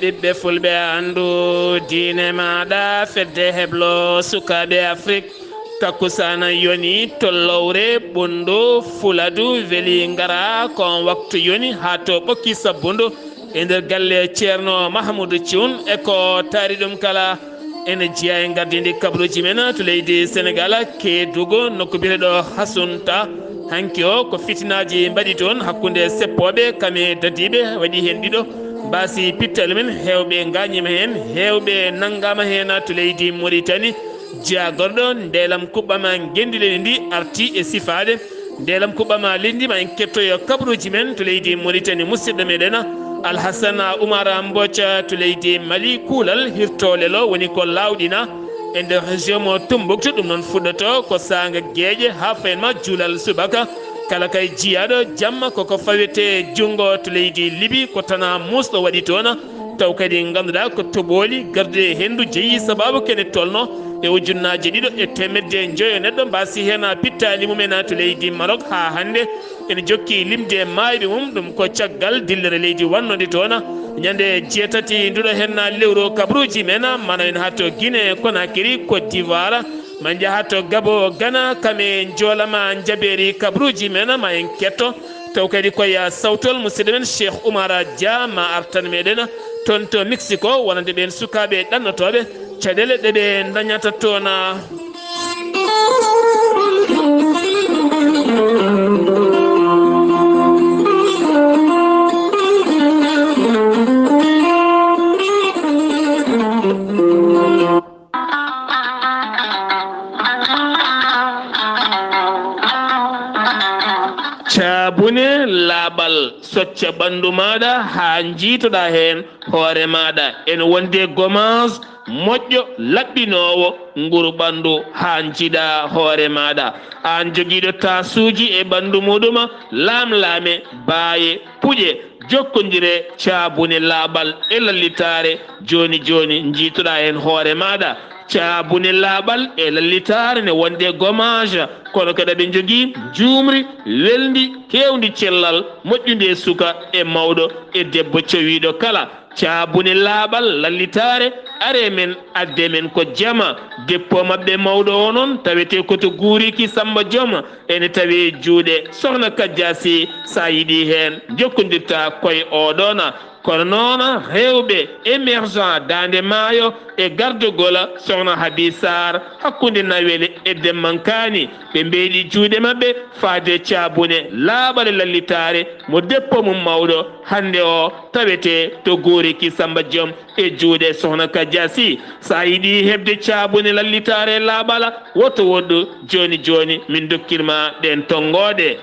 ɓiɓɓe fulɓe andu diine maɗa fedde heblo sukaɓe Afrique takkusana yoni tollowre ɓundu fuladu weeli ngara kon waktu yoni ha to ɓokki sabbundu e nder galle ceerno Mahamoudou Thioune e ko taari ɗum kala ene jeeya e gardidi kabaruji men to leydi Sénégal Kédougou nokku biyeteɗo Hasunta hanki o ko fitinaji mbaɗi toon hakkude seppoɓe kame dadiɓe waɗi hen ɗiɗo mbasi pittali men hewɓe gañima hen hewɓe naggama hen to leydi Mauritanie jagorɗo ndelam kuɓɓama gendiɗe ndi arti e sifade ndelam kuɓɓama lindima en kettoyo kabaruji men to leydi Mauritanie musidɗo meɗen Alhassane Oumar Mbodj to leydi Mali kuulal hirtolelo woni ko lawɗina e nder région mo Tombouctou ɗum noon fuɗɗoto ko sanga gueƴe ha fayenma juulal subaka kala kay jiyaɗo jamma koko fawete junggo to leydi Liby ko tana musɗo waɗi toon taw kadi ganduɗa ko toɓoli garde hendu jeeyi sababu kene tolno e ujunnaje ɗiɗo e temedde joyo neɗɗo mbasi hen pittali mumen to leydi Maroc ha hande ene jokki limde mayɓe mum ɗum ko caggal dillere leydi wannode toon ñande jeetati nduɗo hen lewru kabaruji men mana en ha to Guinée Conakry Côte d'Ivoire ma jaaha to Gabo Ghana kame joolama jaɓeri kabaruji men ma en ketto taw kadi koye sawtol musidɗo men Cheikh Oumar Dia ma artan meɗen toon to Mexico wonande ɓen sukaɓe ɗannotoɓe caɗele ɗeɓe dañata toon cabune laaɓal socca ɓandu maɗa ha jiitoɗa hen hoore maɗa ene wonde gommage moƴƴo laɓɓinowo nguru ɓandu ha jiiɗa hoore maɗa an joguiɗo tasuji e ɓandu muɗum lamlame baaye puƴe jokkodire cabune laaɓal e lallitare joni joni jiitoɗa hen hoore maɗa cabune laaɓal e lallitare ne wonde gommage kono kadi ɓe jogui jumri weldi hewdi cellal moƴƴude suka e mawɗo e debbo cowiɗo kala cabune laaɓal lallitare are men adde men ko jama deppo mabɓe mawɗo o noon tawete koto guuriki Samba Diom ene tawi juuɗe Sokhna Kadiasi sa yiiɗi hen jokkodirta koye oɗon kono noon rewɓe émergent dande maayo e gardugol Sokhna Habi Saar hakkude Nawel e Demmankani ɓe mbeeɗi juuɗe mabɓe faade cabune laaɓale lallitare mo deppo mum mawɗo hande o tawete to guuriki Samba Diom e juuɗe Sokhna Kadiasi sa yiiɗi hebde cabune lallitare laaɓala woto woɗɗu joni joni min dokkirma ɗen tongoɗe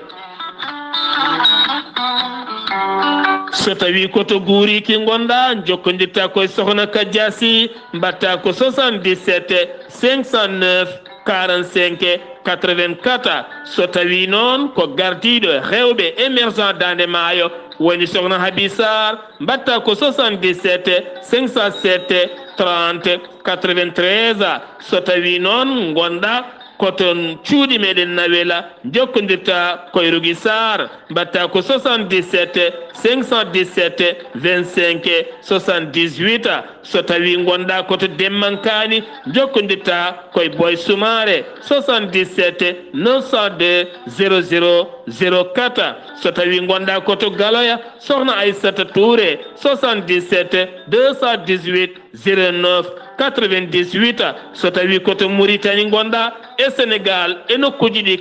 so tawi koto guuriki gonɗa jokkodirta koye Sokhna Kadiasi mbatta ko 77 509 45 84 so tawi noon ko gardiɗo rewɓe émergent dande maayo woni Sokhna Habi Saar mbatta ko 77 507 30 93 so tawi noon gonɗa koton cuuɗi meɗen Nawela jokkodirta koye Rougui Sarr mbatta ko 77 517 25 78 so tawi gonɗa koto Demmankani jokkodirta koye Boy Soumare 77 902 00 04 so tawi gonɗa koto Galoya Sokhna Aissata Touré 77 218 09 98 so tawi koto Mauritanie gonɗa e Sénégal e nokkuji ɗi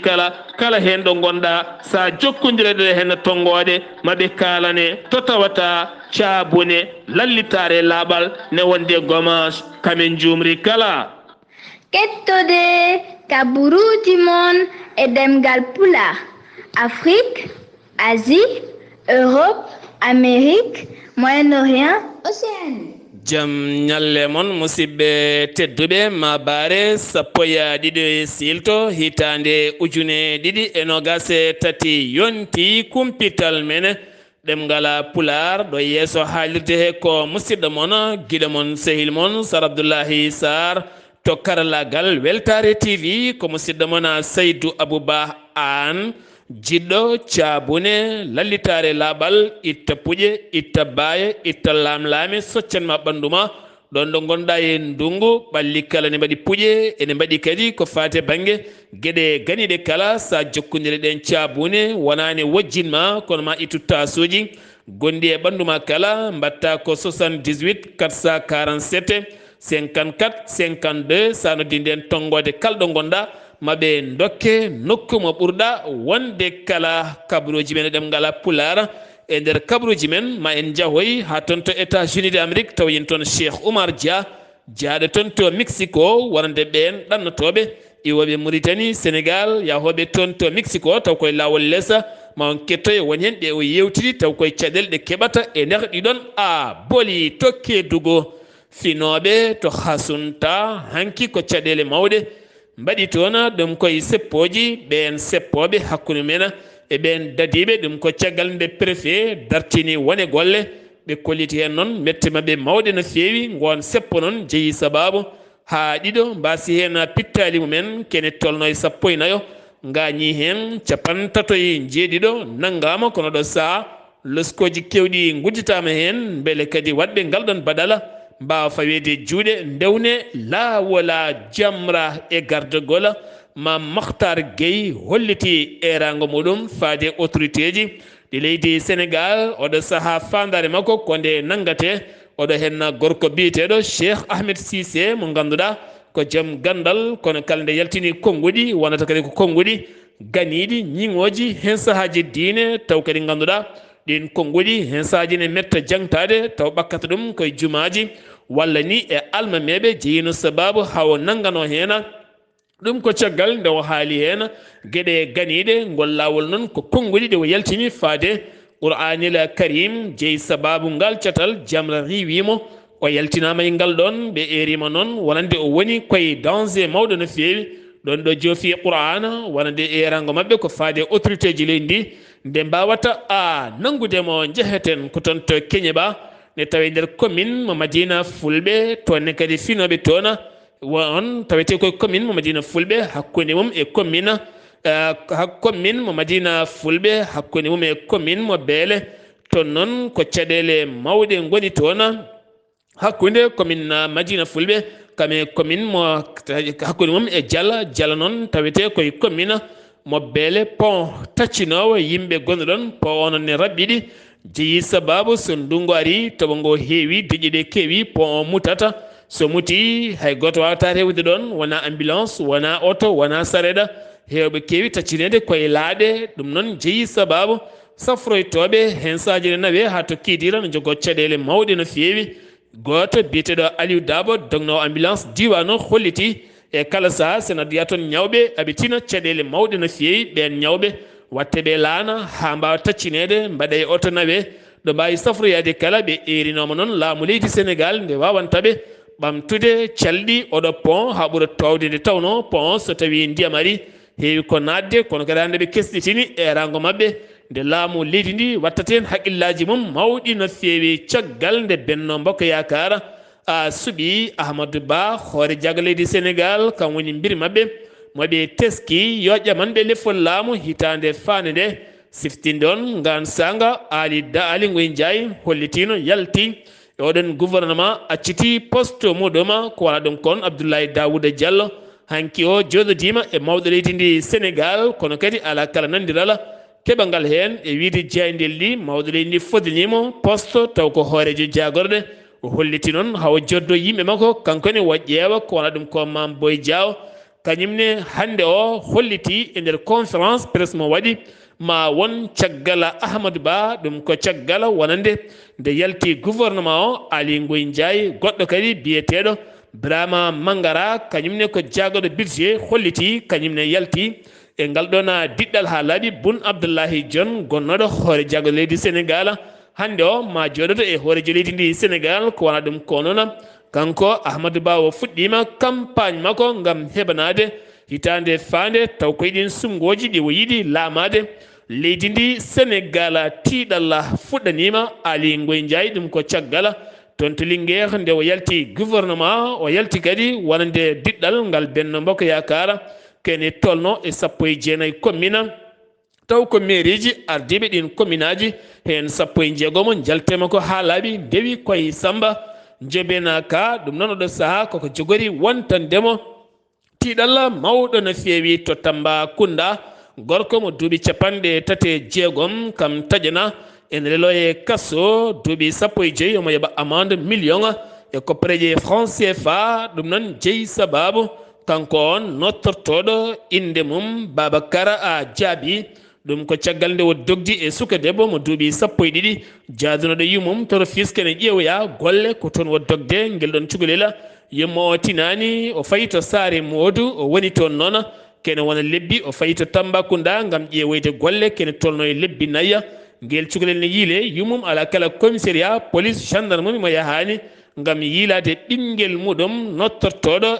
kala hen ɗo gonɗa sa jokkodirede hen tongoɗe maɓe kalane to tawata cabune lallitare laaɓal ne wonde gommage kamen jumri kala kettode kabaruji mon e ɗemngal pulaar Afrique Asie Europe Amérique Moyen-Orient Océanie jam ñalle mon musidɓe tedduɓe mawbaare sappo e ɗiɗi silto hitande ujune ɗiɗi e nogas tati yonti kumpital men ɗemngal pulaar ɗo yeeso haalirde he ko musidɗo mon guiɗo mon sehil mon Sar Abdullaahi Saar to karallagal Weltare TV ko musidɗo mon Seydou Abouba An jiɗɗo caabune lallitaare laaɓal itta puƴe itta baaye itta laamlaame soccanma ɓanndu ma ɗon ɗo gonɗa e ndungu ɓalli kala ne mbaɗi puƴe ene mbaɗi kadi ko fate banggue gueɗe ganiɗe kala sa jokkodire ɗen caabune wonani wojjinma kono ma ittu tasuji gonɗi e ɓanduma kala mbatta ko 78 447 54 52 sa noddi nden tonggode kalɗo gonɗa maɓe dokke nokku mo ɓurɗa wonde kala kabaruji men e ɗemngal pulaar e nder kabaruji men ma en jahoy ha toon to États-Unis d'Amérique taw yen toon Cheikh Oumar Dia jaaɗo toon to Mexico wonande ɓen ɗannotoɓe iwoɓe Mauritanie Sénégal yahoɓe toon to Mexico taw koye lawol lesa ma on kettoy woni hen ɓe o yewtiri taw koye caɗele ɗe keɓata e nder ɗiɗon booli tokke dugo finoɓe to hasunta hanki ko caɗele mawɗe mbaɗi toon ɗum koye seppoji ɓen seppoɓe hakkude men e ɓen dadiɓe ɗum ko caggal nde préfet dartini wone golle ɓe kolliti hen noon mette mabɓe mawɗe no fewi gon seppo noon jeeyi sababu ha ɗiɗo mbasi hen pittali mumen kene tolno e 14 gañi hen 37 naggama kono ɗo saaha loskoji kewɗi gudditama hen beele kadi waɗɓe ngal ɗon baɗala mbawa fawede juuɗe ndewne laawola jamra e gardegol ma Makhtar Gueye holliti erago muɗum faade autorité ji ɗi leydi Sénégal oɗo saaha fandare makko konde nangate oɗo hen gorko biyeteɗo Cheikh Ahmed Cissé mo ganduɗa ko joom gandal kono kala nde yaltini konnguɗi wonata kadi ko konnguɗi ganiɗi ñiŋoji hen sahaji diine taw kadi ganduɗa ɗin konnguɗi hen sahaji ne metta jangtade taw ɓakkata ɗum koye jumaji walla ni e almameɓe jeeyino sababu hawo nangano hen ɗum ko caggal nde o haali hen gueɗe ganiɗe ngol lawol noon ko konnguɗi ɗe o yaltini faade Qur'anil Karim jeeyi sababu ngal catal jamra riwimo o yaltinama e ngal ɗon ɓe erima noon wonande o woni koye danger mawɗo no fewi ɗon ɗo joofi Qur'ana wonande erango mabɓe ko faade autorité ji leydi ndi nde mbawata nangudemo jeheten ko toon to Keñeɓa ne tawe nder commune mo Madina Fulɓe tonne kadi finoɓe toon won tawete koye commune mo Madina Fulɓe hakkude mum e commune commune mo Madina Fulɓe hakkude mum e commune mo Beele toon noon ko caɗele mawɗe goni toon hakkude commune Madina Fulɓe kame commune mo hakkude mum e Diala noon tawete koye commune mo Beele pont taccinowo yimɓe gonɗon pont onon ne rabɓiɗi jeeyi sababu so ndungu ari toɓo ngo heewi deƴƴiɗe keewi pont o mutata so muti hay goto wawata rewde ɗon wona ambulance wona auto wona sareɗa hewɓe keewi taccinede koye laaɗe ɗum noon jeeyi sababu safroytoɓe hen sahaji ne nawe ha to kiidira no jogo caɗele mawɗe no fewi goto biyeteɗo Aliou Dabo dognowo ambulance diwan holliti e kala saaha sena diya toon ñawɓe aɓe tina caɗele mawɗe no fewi ɓen ñawɓe watteɓe laana ha mbawa taccinede mbaɗa e auto nawe ɗo mbawi safroyade kala ɓe erinoma noon laamu leydi Sénégal nde wawantaɓe ɓamtude calɗi oɗo pont ha ɓuura towde nde tawno pont so tawi ndiyam ari heewi ko nadde kono kadi hande ɓe kesɗitini erango mabɓe nde laamu leydi ndi wattata hen haqqillaji mum mawɗi no fewi caggal nde Benno Bokk Yakar suuɓi Ahmadou Ba hoore jagga leydi Sénégal kam woni mbiri mabɓe moɓe teski yo ƴamanɓe lefol laamu hitande fande nde siftinde on ngan sanga Ali Ngoye Ndiaye hollitino yalti e oɗon gouvernement acciti poste muɗum ko wona ɗum kon Abdoulaye Daouda Diallo hanki o joɗodima e mawɗo leydi ndi Sénégal kono kadi ala kala nandirala keɓangal hen e wiide jeeyndel ɗi mawɗo leydi ndi fodinimo poste taw ko hoorejo jagorɗe o holliti noon hawo joddo yimɓe makko kankone wo ƴeewa ko wona ɗum ko Mame Boye Diao kañumne hande o holliti e nder conférence presse mo waɗi ma won caggal Ahmadou Ba ɗum ko caggal wonande nde yalti gouvernement o Ali Ngoye Ndiaye goɗɗo kadi biyeteɗo Brahma Mangara kañumne ko jaggoɗo budget holliti kañumne yalti e ngal ɗon diɗɗal ha laaɓi Boun Abdullahi Dionne gonnoɗo hoore jaggo leydi Sénégal hande o ma joɗoto e hoorejo leydi ndi Sénégal ko wona ɗum ko noon kanko Ahmadou Ba o fuɗɗima campagne makko gam heɓanade hitande fande taw ko yiɗin sumgoji ɗi o yiiɗi laamade leydi ndi Sénégal tiiɗalla fuɗɗanima Ali Ngoye Ndiaye ɗum ko caggal toon to Linguére nde o yalti gouvernement o yalti kadi wonande diɗɗal ngal Benno Bokk Yakar kene tolno e 19 commune taw ko mairiji ardiɓe ɗin commune aji hen 16 jaltema ko ha laaɓi ndewi koye samba jebena ka ɗum noon oɗo saaha koko jogori wontandemo tiɗalla mawɗo no feewi to Tambacounda gorko mo duuɓi 36 kam taƴana ene lelo e kasso duuɓi 15 omo yoɓa amende million e koppareje franc CFA ɗum noon jeeyi sababu kanko on nottortoɗo inde mum Babacar a Diaby ɗum ko caggal nde o dogdi e suka debbo mo duuɓi 12 jaadunoɗo yumum toro fiske ne ƴeewoya golle ko toon wo dogde ngel ɗon cukalel yummo o tinani o fayi to saare Modou o woni toon noon kene wona lebbi o fayi to Tambacounda gam ƴeewoyde golle kene tolno e lebbi nayya ngel cukalel ne yiile yumum ala kala commissariat police gendarmerie mo yahani gam yiilade ɓinguel muɗum nottortoɗo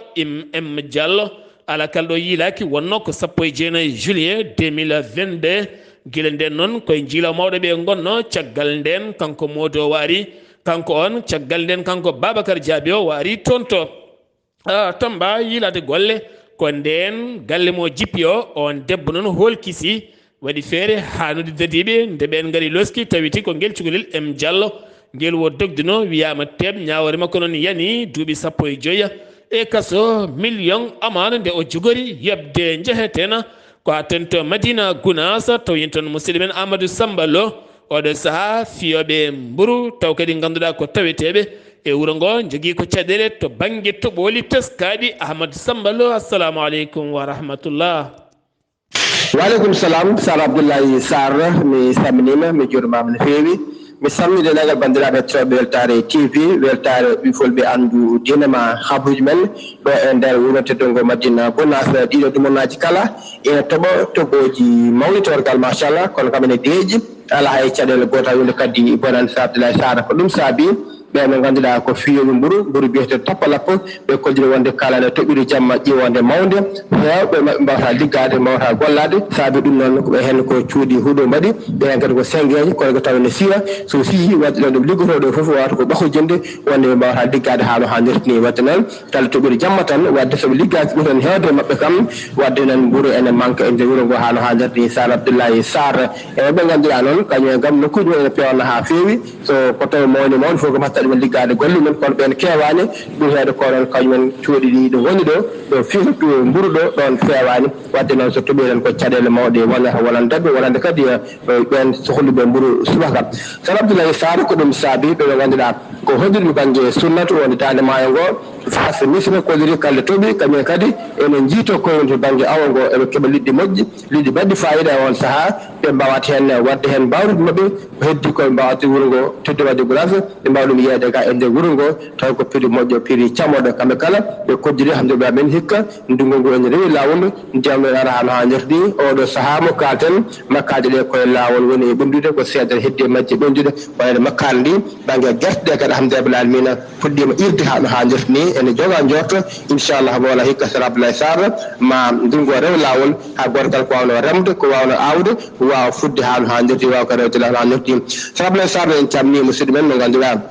M Diallo ala kala ɗo yiilaki wonno ko 19 juillet 2022 guila nden noon koye jiilaw mawɗo ɓe gonno caggal nden kanko Modou o waari kanko on caggal nden kanko Babacar Diaby o waari toon to Tamba yiilade golle ko nden galle mo jippi o on debbo noon holkisi waɗi feere hanude dadiɓe nde ɓen gaari loski tawiti ko ngel cukalel M Diallo ngel wo dogdino wiyama teɓ ñawore makko noon yani duuɓi 15 e kaso million amana nde o jogori yebde jehetena ko hatten to Madina Gounass taw yin toon musidɗo men Amadou Samba Lo oɗo saaha fiyoɓe mburu taw kadi ganduɗa ko taweteɓe e wuuro ngo jogui ko caɗele to banggue toɓoli teskaɗi Ahmadou Samba Lo assalamu aleykum wa rahmatullah. Waleykum salam Sar Abdullaahi Saar mi salminima mi juurmama no feewi mi salmide nagal bandiraɓe hettoɓe weltare TV weltare ɓifolɓe andu dinema habaruji men ɗo e nder wuuro teddungo Madina Gounass ɗiɗo dumonaji kala ene tooɓo toɓoji mawni torgal machallah kono kam ene deeƴi ala hay caɗele goto hunde kadi bonani Sar Abdullaahi Saar ko ɗum saabi ɓe no ganduɗa ko fiyoɓe mburu biyeteɗo tappalappo ɓe kolliri wonde kala ne toɓɓiri jamma ƴiwonde mawde hewɓe maɓɓe mbawata liggade mbawata gollade saabi ɗum noon koɓe hen ko cuuɗi huuɗo mbaɗi ɓen kadi ko sengueji kono ko taw ne siiya so sii wadde ɗon ɗum liggotoɗo foof wawata ko ɓakojinde wonde ɓe mbawata liggade ha no hannirta ni wadde noon kala toɓɓiri jamma tan wadde soɓe liggaki ɓuuri hen hewde mabɓe kam wadde noon mburu ene manque e nder wuuro ngo ha no hannirta ni Sar Abdullaahi Saar e ɓe ganduɗa noon kañum gam nokkuji mumen ene pewna ha feewi so ko taw mawni mawde fof ko mbatta ɗumen liggade golle men kono ɓen kewani ɓuuri hewde ko noon kañumen cuuɗi ɗi ɗo woni ɗo ɗo fiirtu mburu ɗo ɗon fewani wadde noon so toɓiren ko caɗele mawɗe wonata wonandeɓe wonande kadi ɓen sohluɓe mburu subaka Sar Abdullaahi Saar ko ɗum saabi ɓe ganduɗa ko hoɗirmi banggue sunnatu wonde dande maayo ngo face misre kolliri kalde tooɓi kañum kadi enen jiito koye to banggue awa ngo eɓe keeɓa liɗɗi moƴƴi liɗɗi mbaɗɗi fayida e on saaha ɓe mbawat hen wadde hen mbawrude mabɓe ko heddi koye mbawat wuuro ngo teddo wadde Gounass ɓe mbawa ɗum yeyde ga e nder wuuro ngo taw ko prix moƴƴo prix cammoɗo kamɓe kala ɓe koddiri hamdulillahi men hikka ndungu ngu ene rewi lawol ndiyam ɗo ara hano hannirta ni oɗo saaha mo kalten makkaji ɗe koye lawol woni ɓendude ko seedere heddi e majje ɓendude wayde makkari ndi banggue guerte ɗe kadi alhamdulillahi rabbil alamina fuɗɗima irde ha no hannirta ni ene joga jorto inchallah mo wala hikka Sar Abdullaahi Saar ma ndungu o rew lawol ha goto kala ko wawno remde ko wawno awde wawa fudde ha no hannirta wawa ko rewde ha no hannirta ni Sar Abdullaahi Saar en camni musidɗo men mo ganduɗa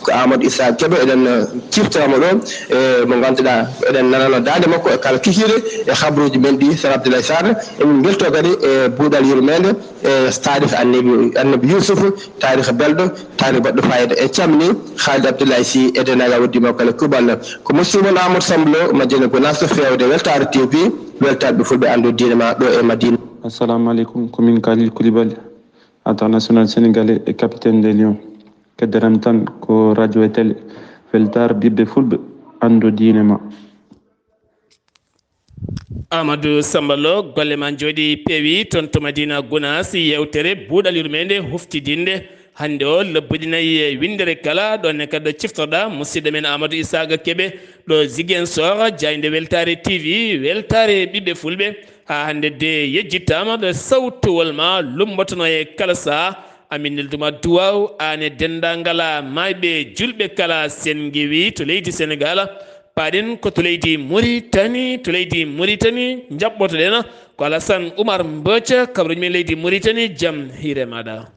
ko Amadou Issa Kebe eɗen ciftoramo ɗo e mo ganduɗa eɗen nanano dande makko e kala kikire e habaruji men ɗi Sar Abdullaahi Saar emin belto kadi e buuɗal yurmede e tarikh annabi Yousuf tarikh belɗo tarikh baɗɗo fayida e camni Khalid Abdullahi Sy e denaga woddima kala kubal ko musidɗo mon Amadou Samba Lo Madina Gounass fewde weltare TV weltare ɓe fulɓe andu dinema ɗo e Madina. Assalamu aleykum komin Khalil Koulibaly international sénégalais et capitaine des Lions keddaram tan ko radio e télé weltare ɓiɓɓe fulɓe andu dinema. Amadou Samba Lo golle ma jooɗi peewi toon to Madina Gounass yewtere buuɗal yurmede huftidinde hande o lebbuɗinayi e windere kala ɗonne kadi ɗo ciftoɗa musidɗo men Amadou Issa Kebe ɗo Ziguinchor jayde weltare TV weltare ɓiɓɓe fulɓe ha hande de yejjittama ɗo sawtowol ma lumbotono e kala saha amin nelduma duwaw ane dendangala mayɓe julɓe kala senguewi to leydi Sénégal paɗen ko to leydi Mauritanie jaɓɓotoɗen ko Alassane Oumar Mbocca kabaruji men leydi Mauritanie jaam hiire maɗa.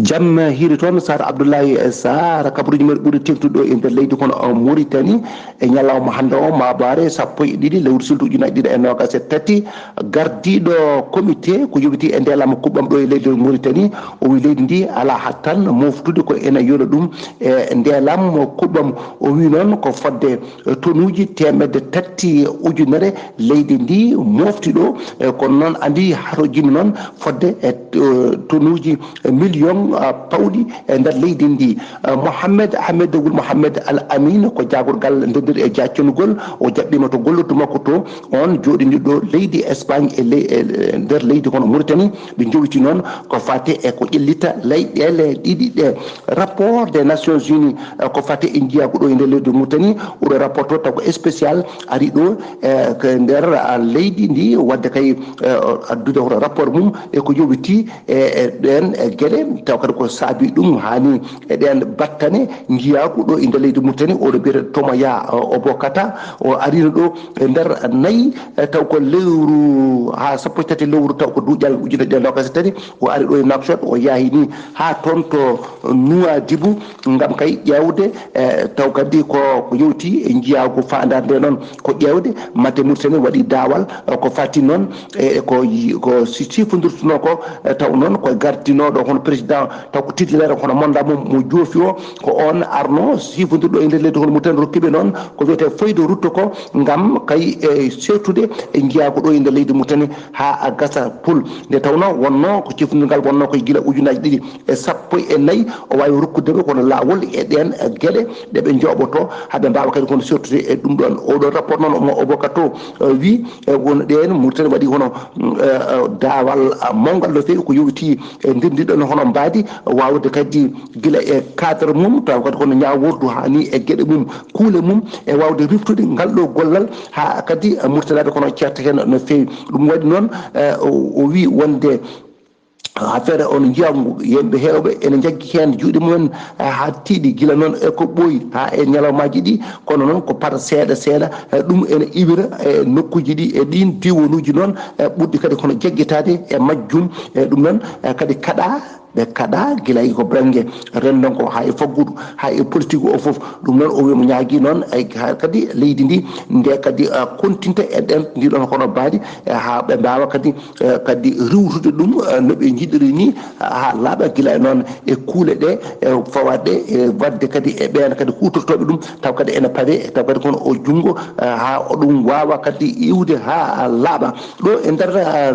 jam hiiri toon Sar Abdullaahi Saar kabaruji men ɓuri teftuɗo e nder leydi kono Mauritanie e ñalawma hannde o mawbaare 12 lewru silto ujunaje ɗiɗi e nogas e tati gardiɗo comité ko yowiti e ndelama kuɓɓam ɗo e leydi Mauritanie o wi leydi ndi ala hattan moftude ko ene yona ɗum e ndelam kuɓɓam o wi noon ko fodde tonuji 300 ujunere leydi ndi mofti ɗo kono noon andi hato jinmi noon fodde e tonuji million pawɗi e nder leydi ndi Mohamed Ahmed Wul Mohamed Al Amin ko jagorgal ndendir e jacconugol o jaɓɓima to gollodu makko to on joɗini ɗo leydi Espagne e nder leydi kono Mauritanie ɓe jowiti noon ko fate e ko ƴellita leyɗele ɗiɗi ɗe rapport des Nations Unies ko fate e jiyago ɗo e nder leydi Mauritanie oɗo rapport to taw ko spécial ari ɗo e nder leydi ndi wadde kay addude hoto rapport mum e ko yowiti e ɗen gueɗe taw kadi ko saabi ɗum hani eɗen battane jiyago ɗo e nder leydi Mauritanie oɗo biyete Tomaya Obokata o arino ɗo e nder nayyi taw ko lewru ha sappo e tati lewru taw ko duuƴal ujunere ɗe nogas e tati o ari ɗo e Nouakchott o yaahi ni ha toon to Nouadhibou ngam kay ƴewde taw kadi ko yowti e jiyago fandare nde noon ko ƴewde mate Mauritanie waɗi dawal ko fati noon e ko sifodirtuno ko taw noon ko gardinoɗo hono président taw ko titulaire hono monda mum mo joofi o ko on arno sifodirɗo e nder leydi hono Mauritanie rokkiɓe noon ko wiyete feuille de route ko ngam kay sertude e jiyago ɗo e nder leydi Mauritanie ha gasa pul nde tawno wonno ko cifodirgal wonno koye guila ujunaje ɗiɗi e sappo e nayyi o wawi rokkudeɓe kono lawol e ɗen gueɗe ɗeɓe jooɓoto haaɓe mbawa kadi kono sertude e ɗum ɗon oɗo rapport noon omo obokato wi won ɗen Mauritanie waɗi hono dawal mawgal no fewi ko yowiti e ndendiɗon hono mbadi wawde kadi guila e cadre mum taw kadi kono ñawordu hani e gueɗe mum kuule mum e wawde riftude ngal ɗo gollal ha kadi murtanaɓe kono certa hen no fewi ɗum waɗi noon o wi wonde affaire on jiyam yimɓe hewɓe ene jaggi hen juuɗe mumen ha tiiɗi guila noon eko ɓooyi ha e ñalawmaji ɗi kono noon ko par seeɗa seeɗa ɗum ene iwira e nokkuji ɗi e ɗin diwanuji noon ɓurɗi kadi kono jagguitade e majjum e ɗum noon kadi kaɗa ɓe kaɗa guilay ko banggue rendon ko ha e faggudu ha e politique o foof ɗum noon o wimo ñaagui noon kadi leydi ndi nde kadi continta e ɗen ndiɗon kono baadi ha ɓe mbawa kadi riwtude ɗum noɓe jiɗiri ni ha laaɓa guila noon e kuule ɗe fawaɗe e wadde kadi e ɓen kadi hutortoɓe ɗum taw kadi ene pawe taw kadi kono o junggo ha oɗum wawa kadi iwde ha laaɓa ɗo e nder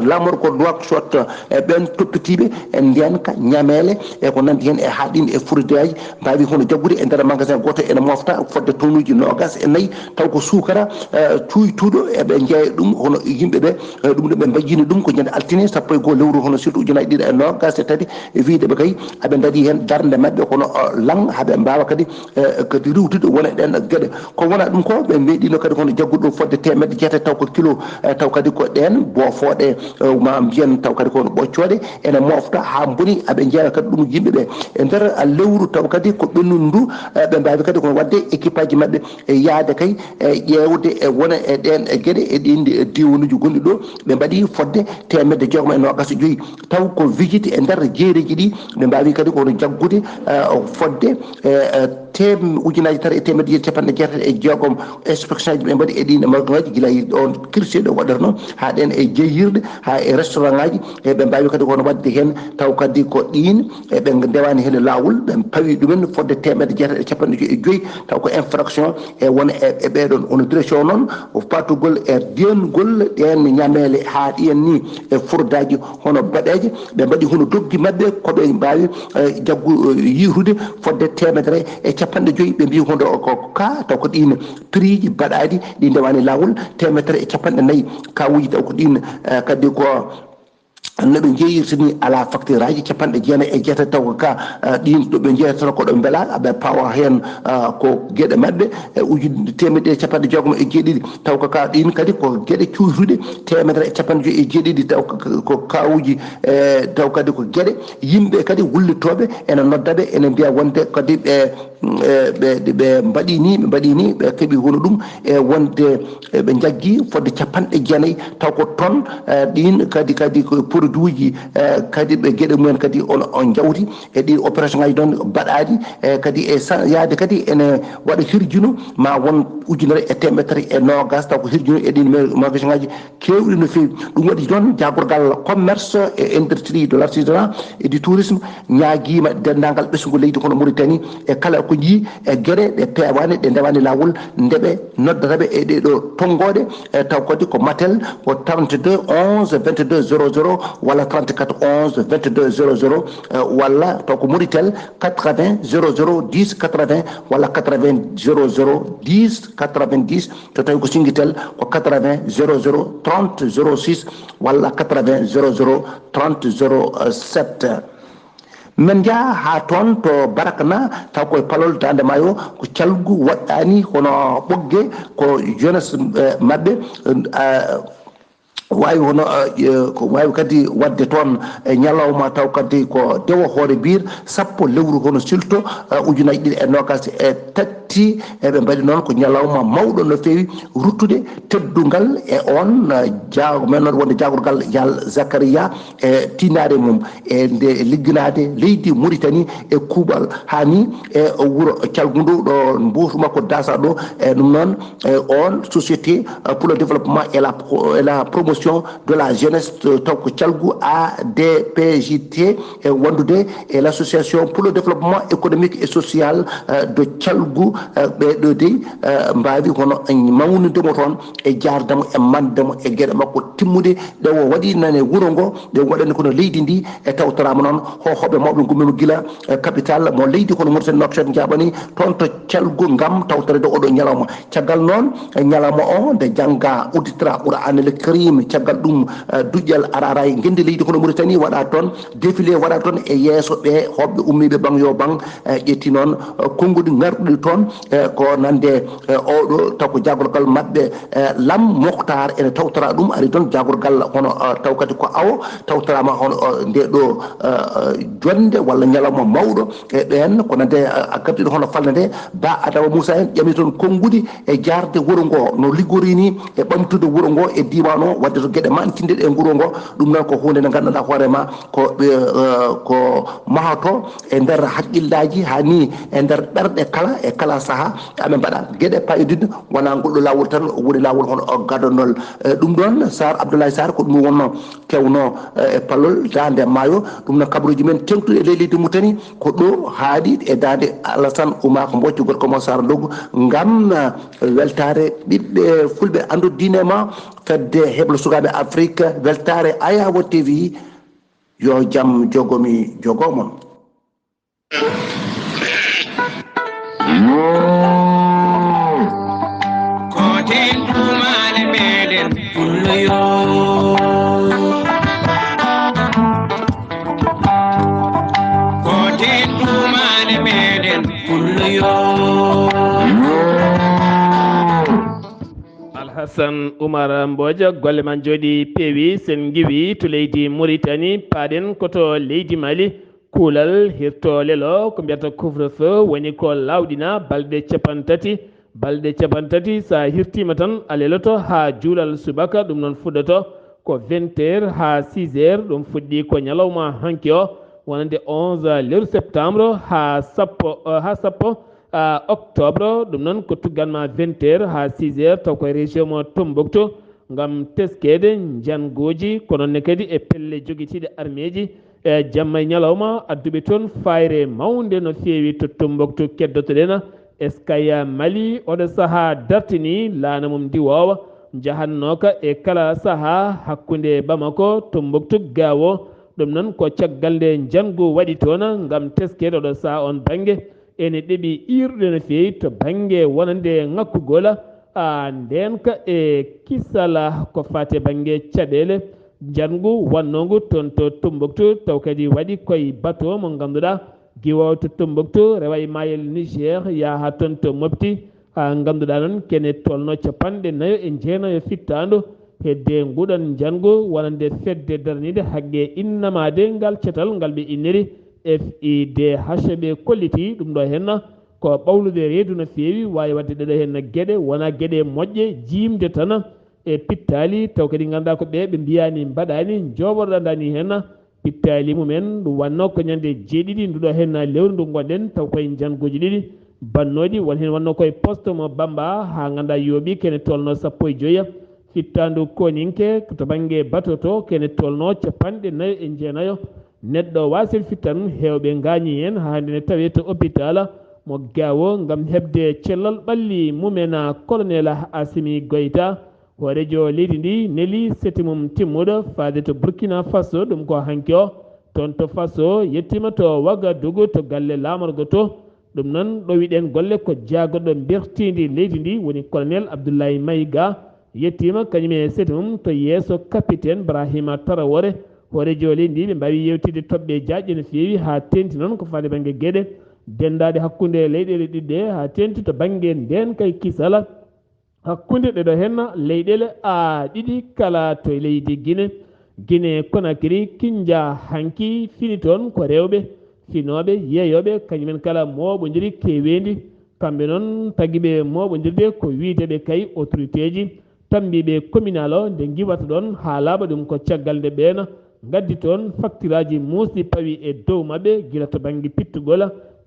lamor ko Nouakchott e ɓen toppitiɓe e nden ka ñamele e ko nandi hen e haɗin e fruitiaji mbawi hono jaggude e nder magasin goto ene mofta fodde tonnuji nogas e nayyi taw ko sukara cuytuɗo eɓe jeeya ɗum hono yimɓeɓe ɗum ɗo ɓe mbajjini ɗum ko ñande altine sappo e goho lewru hono surtout ujunaje ɗiɗi e nogas e tati e wideɓe kay aɓe daari hen darde mabɓe kono lang haaɓe mbawa kadi kadi riwtude wona ɗen gueɗe ko wona ɗum ko ɓe meeɗino kadi hono jagguɗo fodde 100 taw ko kilo taw kadi ko ɗen bofoɗe ma mbiyen taw kadi kono ɓoccode ene mofta ha boni aɓe jeeya kadi ɗum yimɓeɓe e nder lewru taw kadi ko ɓennudu ndu ɓe mbawi kadi kono wadde équipage ji mabɓe e yaade kay e ƴewde e wona e ɗen e gueɗe e ɗin diwanuji gonɗi ɗo ɓe mbaɗi fodde 125 taw ko visite e nder jeereji ɗi ɓe mbawi kadi kono jaggude fodde ujunaje 3 e 1jeetati inspection ji ɓe mbaɗi e ɗin magasin guila on kirseɗo waɗatno ha ɗen e jeeyirde ha e restaurant ngaji e ɓe mbawi kadi kono wadde hen taw kadi ko ɗin eɓe ndewani hen lawol ɓe pawi ɗumen fodde 1jeetati taw ko infraction e wona e ɓeɗon ono direction noon patugol e dengol ɗen ñamele ha ɗiyen ni e fordaji hono baɗeje ɓe mbaɗi hono doggi mabɓe koɓe mbawi jaggu yihude fodde 150 ɓe mbi hono ko ka taw ko ɗin prix ji baɗaɗi ɗi ndewani lawol 150 kawuji taw ko ɗin kadi ko noɓe jeeyirtani ala facture aji 9 taw ko ka ɗin ɗoɓe jeeyatata koɗo beela aɓe pawa hen ko gueɗe mabɓe ujunde 150 taw ko ka ɗin kadi ko gueɗe cuytuɗe 150 taw ko kawuji taw kadi ko gueɗe yimɓe kadi wullitoɓe ene noddaɓe ene mbiya wonde kadi ɓe ɓe mbaɗini ɓe keeɓi hono ɗum e wonde ɓe jaggi fodde 90 taw ko ton ɗin kadi ko produit ji kadi ɓe gueɗe mumen kadi on jawti e ɗi opération ngaji ɗon mbaɗaɗi kadi e yaade kadi ene waɗa hirjunu ma won ujunere e temedere e nogas taw ko hirjunu e ɗin magasin ngaji kewɗi no fewi ɗum waɗi toon jagorgal commerce et industrie de l'artisanat et du tourisme ñaguima dendagal ɓesgu leydi kono Mauritanie e kala ko jii e gueɗe ɗe pewani ɗe ndewani lawol ndeɓe noddataɓe e ɗeɗo tongoɗe taw kadi ko matel ko 32 11 22 00 walla 34 11 22 00 walla taw ko Mauritanie 80 00 10 80 walla 80 00 10 90 to tawi ko Singuitel ko 80 00 30 06 walla 80 00 30 07 min jaa ha toon to Barakna taw koye Palol Dande Maayo ko calgu waɗɗani hono ɓogge ko jeunesse mabɓe wawi hono ko wawi kadi wadde toon e ñalawma taw kadi ko dewo hoore biir sappo lewru hono silto ujunaji ɗiɗi e nogas e tati eɓe mbaɗi noon ko ñalawma mawɗo no fewi ruttude teddugal e on men noon wonde jagorgal Yal Zakaria e tinade mum e nde ligginade leydi Mauritanie e kuuɓal hani e wuuro calgundu ɗo mbuutu makko dasa ɗo e ɗum noon on société pour le développement et la promotion de la jeunesse taw ko calgu ADPJT e wondude e l'association pour le développement économique et social de calgu ɓeɗo dey mbawi hono mawnudemo toon e jardamo e mandemo e gueɗe makko timmude ɗe o waɗi nane wuuro ngo ɗe waɗani kono leydi ndi e tawtorama noon hohoɓe mawɓe gummima guila capital mo leydi kono Mauritanie Nouakchott jaɓani toon to calgu gam tawtorede oɗo ñalawma caggal noon ñalawma o nde jangga udditira ɓuura anele karim caggal ɗum duƴƴal arara e guendi leydi kono Mauritanie waɗa toon défilé waɗa toon e yeeso ɓe hoɓɓe ummiɓe bang yo bang ƴetti noon konnguɗi garɗuɗi toon ko nande oɗo taw ko jagorgal mabɓe Lam Mokhtar ene tawtora ɗum ari toon jagorgal hono taw kadi ko awo tawtorama hono nde ɗo jonde walla ñalawma mawɗo e ɓen ko nande gardiɗo hono falde nde Ba Adawa Moussa en ƴami toon konnguɗi e jarde wuuro ngo no liggorini e ɓamtude wuuro ngo e diwan o wadde to gueɗe mantinde ɗe wuuro ngo ɗum noon ko hunde nde ganduɗa hoorema ko mahato e nder haqqillaji hani e nder ɓerɗe kala e kala saaha aɓe mbaɗa gueɗe payidinde wona ngolɗo lawol tan woni lawol hono gadonol ɗum ɗon Sar Abdoulaye Sar ko ɗum wonno kewno e Palol Dande Maayo ɗum noon kabaruji men tengtuɗe e leydi Mauritanie ko ɗo haaɗi e dande Alassane Oumar Mbocco gorko mo Sara Ndogu ngam weltare ɓiɓɓe fulɓe andu diine ma fedde heɓlo sukaɓe Afrique weltare Ayawo TV yo jaam jogomi jogomon koten ɗumane meɗen pulloyo koten ɗumane meɗen pulloyo Alhassane Oumar Mbodja golle man jooɗi peewi sen giwi to leydi Mauritanie paaɗen koto leydi Mali kuulal hirto lelo ko mbiyata couvre-feu woni ko lawɗina balɗe capantati sa hirtima tan a leloto ha juulal subaka ɗum noon fuɗɗoto ko 20 heures ha 6 heures ɗum fuɗɗi ko ñalawma hanki o wonande 11 lewru septembre ha sappo octobre ɗum noon ko tugganma 20 heures ha 6 heures taw koye région mo Tombouctou gam teskede jangoji ko nonne kadi e pelle joguitiɗe armeji e jamma e ñalawma adduɓe toon fayre mawde no fewi to Tombouctou keddotoɗen eskaya Mali oɗo saaha dartini laana mum ndiwowa jahannoka e kala saaha hakkude Bamako Tombouctou Gao ɗum noon ko caggal nde jango waɗi toon gam teskede oɗo saaha on banggue ene ɗeeɓi irɗe no fewi to banggue wonande ŋakkugol ndenka e kisala ko fate banggue caɗele jangu wannogu toon to Tombouctou taw kadi waɗi koye bateau mo ganduɗa guiwowo to Tombouctou rewa e mayel Niger yaha toon to Mopti ganduɗa noon kene tolno 49 fittandu hedde nguɗon jangu wonande fedde darnide haqqe innamade ngal cetal ngal ɓe inniri FIDH ɓe kolliti ɗum ɗo henna ko ɓawlude reedu no feewi wawi wadde ɗeɗo hen no gueɗe wona gueɗe moƴƴe jimde tan e pittali taw kadi ganduɗa ko ɓe mbiyani mbaɗani joɓorɗandani hen pittali mumen ɗum wanno ko ñande jeeɗiɗi nduɗo hen lewru ndu gonɗen taw koye jangoji ɗiɗi bannoɗi won hen wanno koye poste mo Bamba ha ganduɗa yooɓi kene tolno 15 fittandu koninke to banggue bateau to kene tolno 49 neɗɗo wasen fittan hewɓe gañi hen ha hande ne tawe to hôpital mo Gawo gam hebde cellal ɓalli mumen colonel Assimi Goïta horejo leydi ndi neeli seti mum timmuɗo faade to Burkina Faso ɗum ko hanki o toon to Faso yettima to Ouagadougou to galle lamorgo to ɗum noon ɗo wiɗen golle ko jaagoɗo bertidi leydi ndi woni colonel Abdullahi Mayiga yettima kañum e seti mum to yeeso capitaine Brahima Tarawore horejo leydi ndi ɓe mbawi yewtide toɓɓe jaƴƴe no feewi ha tenti noon ko faade banggue gueɗe dendade hakkude leyɗele ɗiɗɗe ha tenti to banggue nden kay kisala hakkude ɗeɗo hen leyɗele ɗiɗi kala to leydi Guinée Conakry Kindia hanki fini toon ko rewɓe finoɓe yeeyoɓe kañumen kala moɓodiri kewendi kamɓe noon taguiɓe moɓodirde ko wiiteɓe kay autorité ji tambiɓe communal o nde giwata ɗon ha laaɓa ɗum ko caggal nde ɓeena gaddi toon facture aji musɗi pawi e dow mabɓe guila to banggue pittugol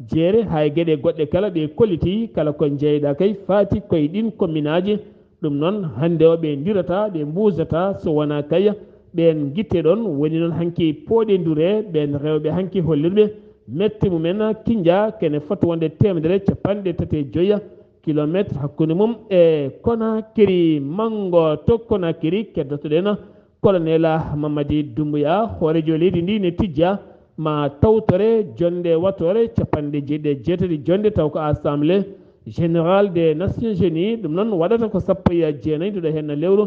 jeere hay gueɗe goɗɗe kala ɓe kolliti kala ko jeyɗa kay faati koye ɗin commune aji ɗum noon hande o ɓe dirata ɓe mbusata so wona kay ɓen guitte ɗon woni noon hanki pooɗe ndure ɓen rewɓe hanki hollirɓe metti mumen Kindia kene foti wonde 135 kilométre hakkude mum e Conakry mango to Conakry keddotoɗen colonel Mamadi Doumbouya horejo leydi ndi ne tijja ma tawtore jonde watore 17 jonde taw ko assemblée générale des nations unies ɗum noon waɗata ko 19 ɗuɗo hen lewru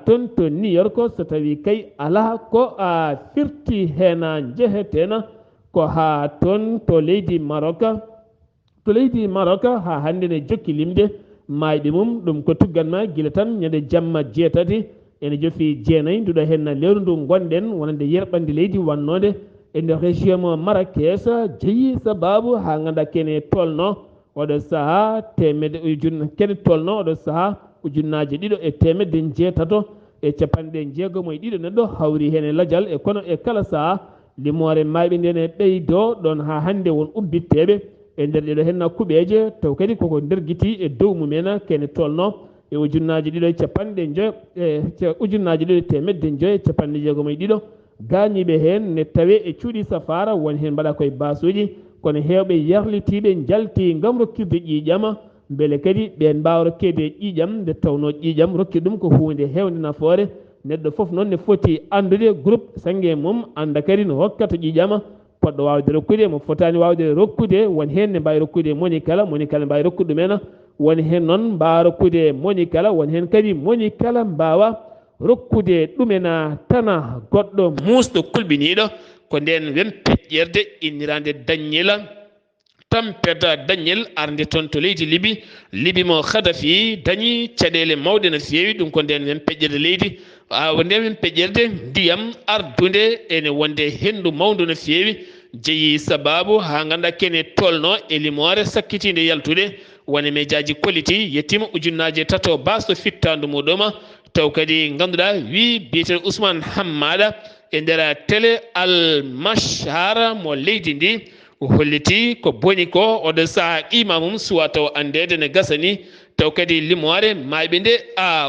toon to New York so tawi kay ala ko firti hen jehetena ko ha toon to leydi Maroc ha hande ne jokki limde mayɓe mum ɗum ko tugganma guila tan ñande jamma 6 ene jofi 9 ɗuɗo hen lewru ndu gonɗen wonande yerɓande leydi wannode e nder région mo Marrakech jeeyi sababu ha ganduɗa kene tolno oɗo saaha kene tolno oɗo saaha ujunnaje 2,6 e capanɗe 6 neɗɗo hawri hen e ladial e kono e kala saaha limore mayɓe ndene ɓeydo ɗon ha hande won ubbitteɓe e nder ɗeɗo hen kuɓeje taw kadi koko nder guiti e dow mumen kene tolno e ujunnaje 2,5 ujunnaje 2,5 gañiɓe hen ne tawe e cuuɗi safara woni hen mbaɗa koye basuji kono hewɓe yarlitiɓe jalti gam rokkirde ƴiƴam beele kadi ɓen mbawa rokkede ƴiƴam nde tawno ƴiƴam rokki ɗum ko hunde hewde nafoore neɗɗo foof noon ne foti andude groupe sangue mum anda kadi no hokkata ƴiƴam poɗɗo wawde rokkude mo fotani wawde rokkude won hen ne mbawi rokkude monikala mbawi rokkude ɗumen won hen noon mbawa rokkude monikala won hen kadi monikala mbawa rokkude ɗumen tana goɗɗo musɗo kulɓiniɗo ko nden wen peƴƴerde innirande daññila tampeta dañel arde toon to leydi libi mo Khadafi dañi caɗele mawɗe no feewi ɗum ko nden wen peƴƴerde leydi nden wen peƴƴerde ndiyam ardude ene wonde hendu mawdu no feewi jeeyi sababu ha ganduɗa kene tolno e limore sakkitinde yaltude woni médiaji kolliti yettima ujunnaje 3 basto fittandu muɗum taw kadi ganduɗa wi biyeteɗo Ousmane Hammada e nder télé Al Mashhar mo leydi ndi holliti ko boni ko oɗo saaha qima mum suwa taw andede ne gasani taw kadi limore mayɓe nde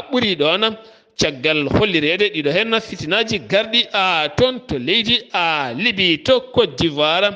ɓuuri ɗon caggal hollirede ɗiɗo hen fitinaji garɗi toon to leydi Libye to Côte d'Ivoire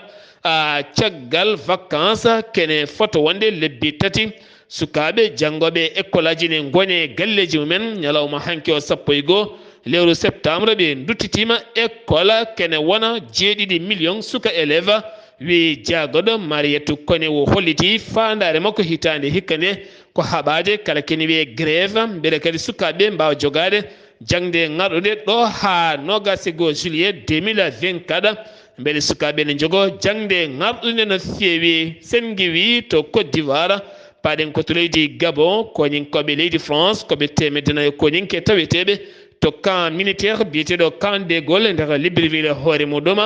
caggal vacances kene foto wonde lebbi 3 sukaɓe janggoɓe école aji ne gone galleji mumen ñalawma hanki o 11 lewru septembre ɓe duttitima école kene wona 7 millions suka élève wi jagoɗo Mariétou Kone wo holliti fandare makko hitande hikka nde ko haɓade kala kene wiye grève beele kadi sukaɓe mbawa jogade jangde garɗude ɗo ha 21 juillet 2024 beele sukaɓe ne jogo jangde garɗude no feewi sen giwi to Côte d'Ivoire paɗen ko to leydi Gabon koñinkoɓe leydi France koɓe temeddenayo koñinke taweteɓe to camp militaire biyeteɗo camp de Gaulle nder Libreville hoore muɗum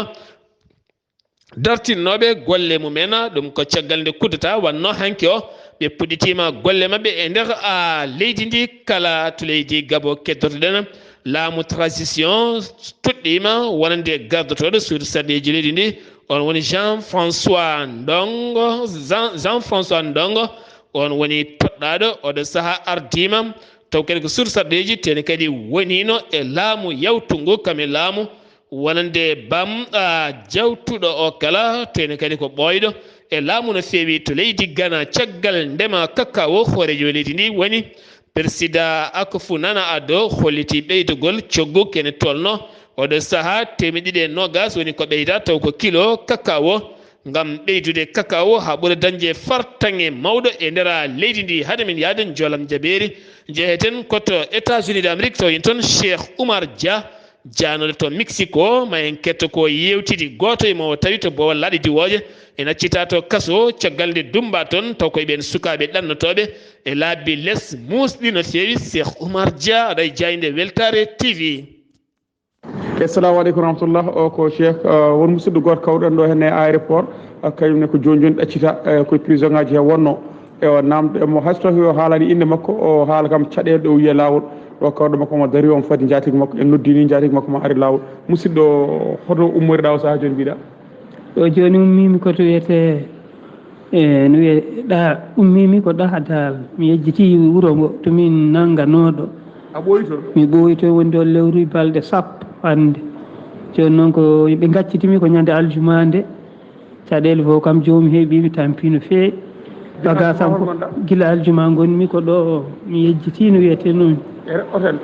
dartinnoɓe golle mumen ɗum ko caggal nde kuddata wanno hanki o ɓe puɗɗitima golle mabɓe e nder leydi ndi kala to leydi Gabo keddotoɗen laamu transition tuɗɗima wonande gardotoɗo suudu sarɗeji leydi ndi on woni Jean François Ndongo on woni toɗɗaɗo oɗo saaha ardima taw kadi ko suudu sarɗeji tene kadi wonino e laamu yawtungu kame laamu wonande bam jawtuɗo o kala tene kadi ko ɓoyɗo e laamu no feewi to leydi Ghana caggal ndema kakao hoorejo leydi ndi woni président Akufo Nana Addo holliti ɓeydugol coggu kene tolno oɗo saaha 220 woni ko ɓeyda taw ko kilo kakao ngam ɓeydude kakao ha ɓuura dañde fartaŋe mawɗo e nder leydi ndi hade min yaade jolam jaɓeri jeeyeten koto États-Unis d'Amérique taw yen toon Cheikh Oumar Dia janoɗo to Mexico ma en ketto ko yewtidi goto e mo tawi to bowal laaɗe diwoje en accita to kaso caggal nde dumba toon taw koye ɓen sukaɓe ɗannotoɓe e laabi less musɗi no fewi Cheikh Oumar Dia aɗa jayde Weltare TV. Assalamu aleykum rahmatullah o ko Cheikh won musidɗo goto kawɗen ɗo henne aéroport kañumne ko joni joni ɗaccita koye prison ngaji he wonno e o namde mo hayso tawi o haalani inde makko o haala kam caɗele ɗo wiye lawol o kawɗo makko mo dari on fadi jatigue makko en noddini jatigue makko mo ari lawol musidɗo hoto ummoriɗa o saaha joni mbiɗa ɗo joni ummimi koto wiyete no wiye ɗa ummimi ko ɗahadal mi yejjiti wuuro ngo tomin nangganoɗo a ɓoyito mi ɓoyito wonde o lewruy balɗe sappo hande joni noon ko ɓe gaccitimi ko ñande aljumande caɗele fof kam jomum heeɓimi tampi no feewi bagage am ko guila aljuma gonmi ko ɗo mi yejjiti no wiyete noon hôtel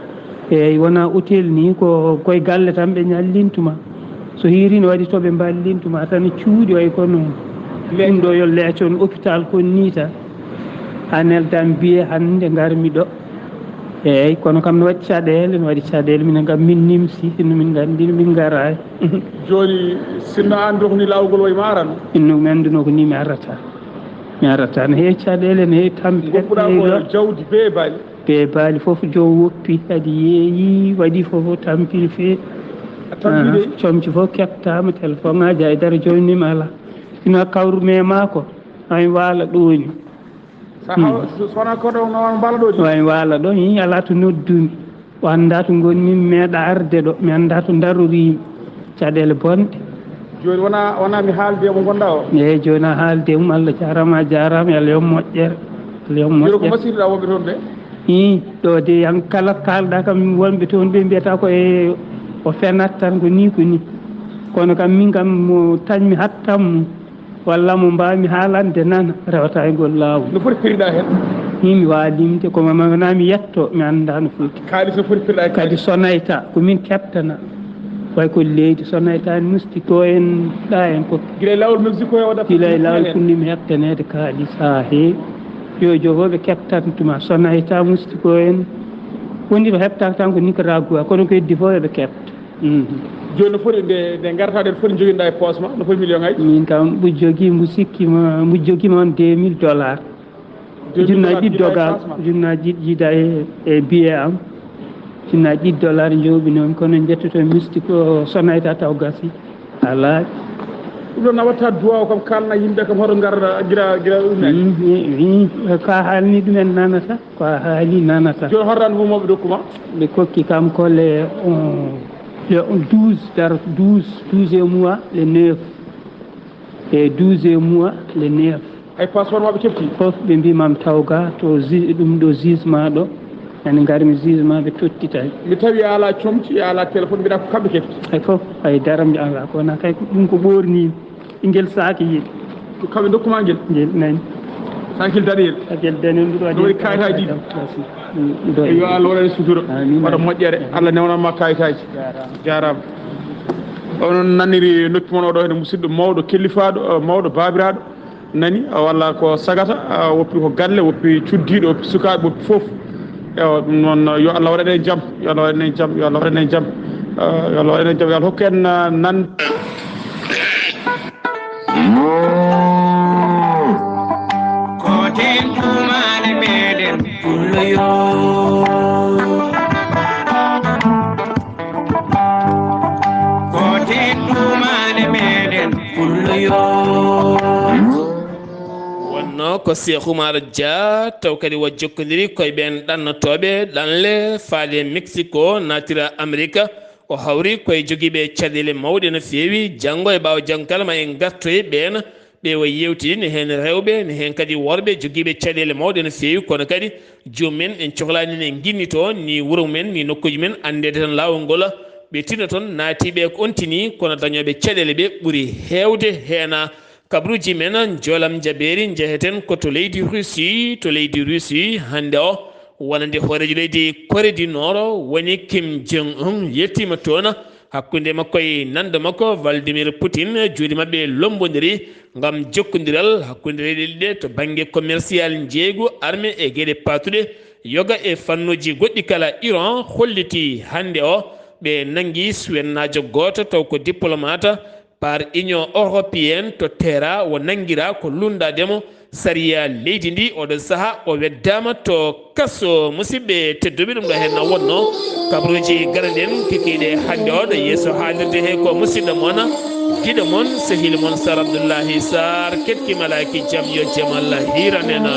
eyyi wona hôtel ni ko koye galle tan ɓe ñallintuma so hiiri no waɗi toɓe mballintuma tan cuuɗi way kono ɗum ɗo yo leecon hôpital kon ni tan ha neldan biye hande garmi ɗo eyyi kono kam no waɗi caɗele minen kam min nimsi no min gandi min garay joni sinno an dokni lawgol way maran inno mi anduno ko ni mi arrata no heewi caɗele no heewi tampi goppuɗa jawdi be baali foof joom woppi kadi yeeyi waɗi foof tampi no feewi comci fof kettama téléphone ngaji haydara joni nima ala sino kawru mema ko ay waala ɗoni sowona koɗo no mbala ɗo way waala ɗo i ala to noddumi o anda to gonmi mi meeɗa arde ɗo mi anda to darorimi caɗele bonɗe joni wona mi haalde mo gonɗa o eyyi joni a haalde mum Allah jarama Allah yo moƴƴere ko masirɗa wonɓe toon ɓe i ɗo de yan kala kalɗa kam wonɓe toon ɓe mbiyata ko e o fenat tan ko ni kono kam min kam mo tañmi hattanmo walla mo mbawmi haalande nana rewata e gol lawol no foti periɗa hen mi walimde kono wona mi yetto mi anda no foti kaalis no foti periɗa kadi sonayta komin keptana way ko leydi sonayta nusti ko en ɗa en fof guila lawol Mexique o waɗa guila lawol funnimi heptanede kaalis ha heewi jojo fof ɓe keptantuma sonayta musti ko en woni ɗo heɓtaka tan ko Nicaragua kono ko heddi fof eɓe kepta joni no foti nde gartaɗe no foti joguinoɗa e poche ma no foti million ngaji min kam ɓe jogui mbo sikkima on $2000 ujunnaji ɗiɗi dogal ujunnaji ɗiɗi jiida e billet am ujunnaji $1 jooɓi noon kono jettoto misti ko sonayta taw gasi alaaji ɗum ɗon a watta duwaw kam kalna yimɓe kam hoto garda guila ɗumnani ko a haalni ɗumen nanata ko a haali nanata joni horrande momoɓe dokkuma ɓe kokki kam ko le 12 mois le 9 e 12 mois le 9 ay passeport maɓe kefti fof ɓe mbimam tawga to ɗum ɗo jugement ɗo ene garmi jugement ɓe tottitay mi tawi ala comci ala téléphone mbiɗa ko kamɓe kefti hay fof hay dara mi ala kona kay ɗum ko ɓornimi ngel saaki yiɗi ko kamɓe dokkuma ngel nani sakil daɗel dañel ɗum ɗo waɗi kayitaji ɗiɗi yo Allah waɗane sutura waɗa moƴƴere Allah newnanma kayitaji jarama onon nanniri nokki moon oɗo hene musidɗo mawɗo kellifaɗo mawɗo babiraɗo nani walla ko sagata woppi ko galle woppi cuddiɗo woppi sukaɓe woppi foof ewa ɗum noon yo Allah waɗane jaam yo Allah waɗane jaam yo Allah waɗane jaam yo Allah waɗane jaam yo Allah hokku en nan koten tumane meɗen pulloyo koten tumane meɗen pulloyo o ko Cheikh Oumar Dia taw kadi wo jokkondiri koye ɓen ɗannotoɓe ɗanle faade Mexico natira Amérique o hawri koye joguiɓe caɗele mawɗe no fewi janggo e ɓawa janggo kala ma en gartoye ɓen ɓe wo yewtidi ne hen rewɓe ne hen kadi worɓe joguiɓe caɗele mawɗe no fewi kono kadi jomumen en cohlani ne guinnito ni wuuro mumen ni nokkuji men andede tan lawol ngol ɓe tinno toon naatiɓe ko ontini kono dañoɓe caɗele ɓe ɓuuri hewde heena kabruji men jolam jaɓeri jeeheten ko to leydi Russie hande o wonande hoorejo leydi Corée du Nord woni Kim Jong Un yettima toon hakkude makko e nande makko Vladimir Poutine juuɗe mabɓe lombodiri gam jokkodiral hakkude leyɗele ɗe to banggue commercial jeeygu armé e gueɗe patuɗe yoga e fannuji goɗɗi kala Iran holliti hande o ɓe nangui suwennajo goto taw ko diplomate par Union européenne to terra wo nanguira ko lundademo sariya leydi ndi oɗo saaha o weddama to kasso musidɓe tedduɓe ɗum ɗo henna wonno kabruji garaɗen kikiɗe hande o ɗo yeeso haalirde he ko musidɗo moon giɗo moon sehil moon Sar Abdullaahi Saar ketkimalaki jaam yo jaam Allah hiranena